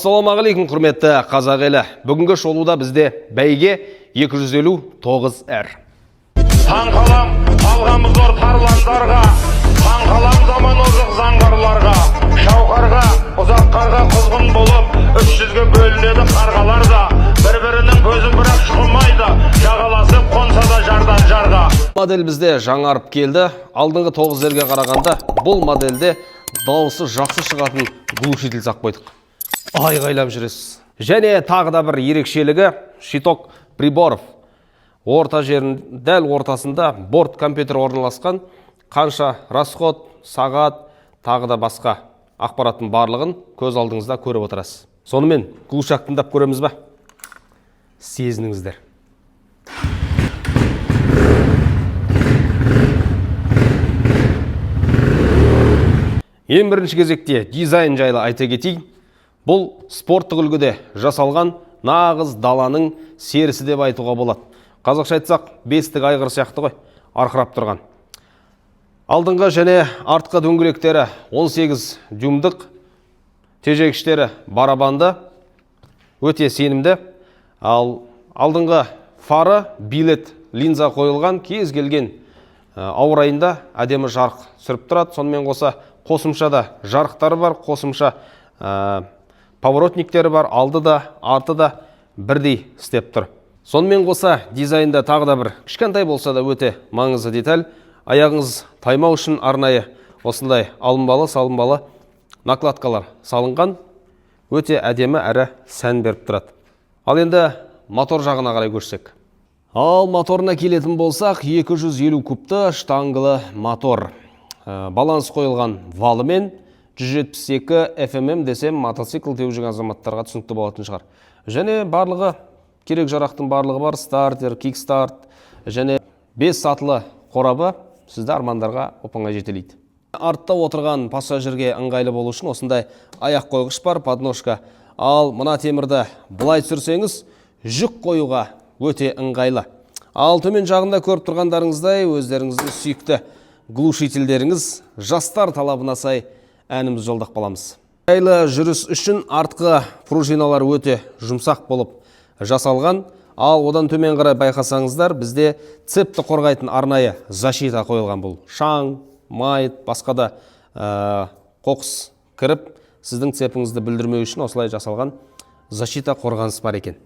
Ассалаумағалейкум, құрметті қазақ елі. Бүгінгі шолуда бізде бәйге 259 әр. Таңқалам, алғамыз зор тарландарға, таңқалам заман озық заңғарларға, шауқарға, ұзақ қарға құзғын болып, 300-ге бөлінеді қарғаларда, бір-бірінің көзін бірақ шықылмайды, жағаласып қонса да жардан жарға. Модель бізде жаңарып келді. Алдыңғы 9-ерге қарағанда бұл модельде дауысы жақсы шығатын глушитель сақ қойдық. Айғайлап жүресіз. Және тағы да бір ерекшелігі щиток приборов. Орта жерін дәл ортасында борт компьютер орналасқан, қанша расход, сағат, тағы да басқа ақпараттың барлығын көз алдыңызда көріп отырасыз. Сонымен глушак тыңдап көреміз ба? Сезініңіздер. Ең бірінші кезекте дизайн жайлы айта кетейін. Бұл спорттық үлгіде жасалған нағыз даланың серісі деп айтуға болады. Қазақша айтсақ, бестік айғыр сияқты ғой, арқырап тұрған. Алдыңғы және артқы дөңгелектері 18 дюймдық, тежегіштері барабанды, өте сенімді. Ал алдыңғы фары билет линза қойылған, кез келген ауа райында әдемі жарық түсіріп тұрады. Сонымен қоса қосымшада жарықтары бар, қосымша поворотниктері бар, алды да, арты да бірдей істеп тұр. Сонымен қоса дизайнда тағы да бір кішкентай болса да өте маңызды деталь. Аяғыңыз таймау үшін арнайы осындай алынбалы, салынбалы накладкалар салынған, өте әдемі әрі сән беріп тұрады. Ал енді мотор жағына қарай көрсек. Ал моторына келетін болсақ, 250 кубты штангылы мотор. Баланс қойылған валымен 172 FMM десем, мотоцикл теуіп жүрген азаматтарға түсінікті болатын шығар. Және барлығы, керек жарақтың барлығы бар, стартер, кикстарт және 5 сатылы қорабы сізді армандарға оп-оңай жетелейді. Артта отырған пассажирге ыңғайлы болу үшін осындай аяқ қойғыш бар, подножка. Ал мына темірді бұлай түсірсеңіз, жүк қоюға өте ыңғайлы. Ал төмен жағында көріп тұрғандарыңыздай өздеріңіздің сүйікті глушительдеріңіз жастар талабына сай әніміз жолдақ боламыз. Жайлы жүріс үшін артқы пружиналар өте жұмсақ болып жасалған. Ал одан төмен қарай байқасаңыздар, бізде цепті қорғайтын арнайы защита қойылған. Бұл шаң, майт, басқа да қоқыс кіріп, сіздің цепіңізді бүлдірмеу үшін осылай жасалған защита қорғаныс бар екен.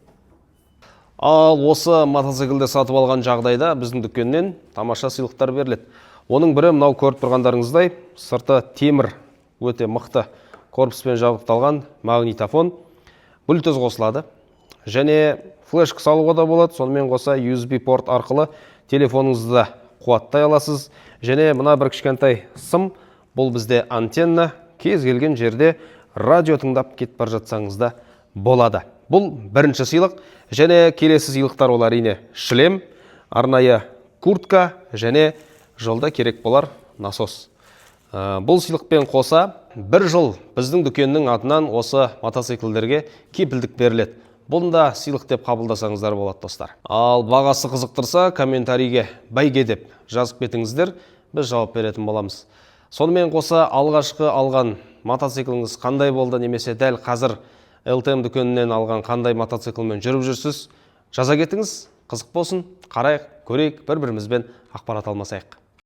Ал осы мотоциклді сатып алған жағдайда біздің дүкеннен тамаша сыйлықтар беріледі. Оның бірі мынау көріп тұрғандарыңыздай, сырты темір, өте мықты корпуспен жабдықталған магнитофон, Bluetooth қосылады. Және флешка салуға да болады, сонымен қоса USB порт арқылы телефоныңызды қуаттай аласыз. Және мына бір кішкентай сым, бұл бізде антенна, кез келген жерде радио тыңдап кетіп бара жатсаңыз да болады. Бұл бірінші сыйлық. Және келесі сыйлықтар ол әрине шлем, арнайы куртка және жолда керек болар насос. Бұл сыйлықпен қоса бір жыл біздің дүкеннің атынан осы мотоциклдерге кепілдік беріледі. Бұнда сыйлық деп қабылдасаңыздар болады, достар. Ал бағасы қызықтырса, комментарийге бәйге деп жазып кетіңіздер, біз жауап беретін боламыз. Сонымен қоса алғашқы алған мотоцикліңіз қандай болды, немесе дәл қазір LTM дүкенінен алған қандай мотоциклмен жүріп жүрсіз, жаза кетіңіз, қызық болсын, қарайық, көрейік, бір-бірімізбен ақпарат алмасайық.